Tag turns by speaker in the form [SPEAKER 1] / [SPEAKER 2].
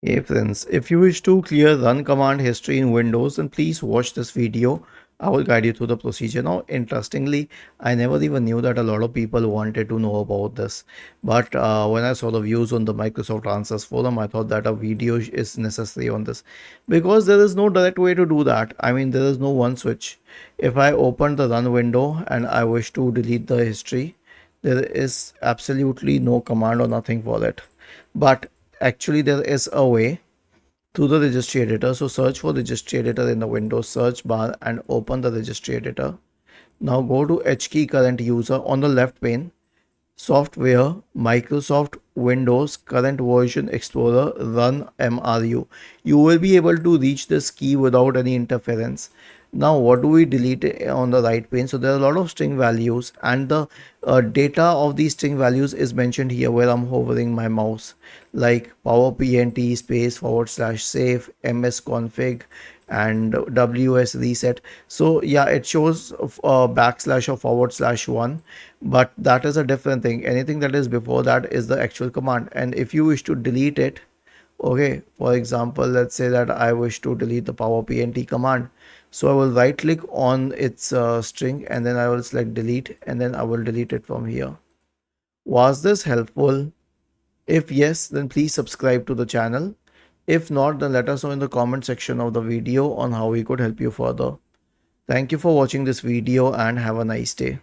[SPEAKER 1] Hey friends, if you wish to clear run command history in Windows, then please watch this video. I will guide you through the procedure. Now, interestingly, I never even knew that a lot of people wanted to know about this. But when I saw the views on the Microsoft Answers forum, I thought that a video is necessary on this because there is no direct way to do that. I mean, there is no one switch. If I open the run window and I wish to delete the history, there is absolutely no command or nothing for it. But actually there is a way through the registry editor. So search for registry editor in the Windows search bar and open the registry editor. Now go to HKey current user on the left pane, software, Microsoft Windows current version explorer, run MRU. You will be able to reach this key without any interference. Now what do we delete on the right pane? So there are a lot of string values and the data of these string values is mentioned here where I'm hovering my mouse, like powerpnt space /safe msconfig and ws reset. So yeah, it shows backslash or /1, but that is a different thing. Anything that is before that is the actual command, and if you wish to delete it, okay, for example, let's say that I wish to delete the powerpnt command. So I will right click on its string and then I will select delete and then I will delete it from here. Was this helpful? If yes, then please subscribe to the channel. If not, then let us know in the comment section of the video on how we could help you further. Thank you for watching this video and have a nice day.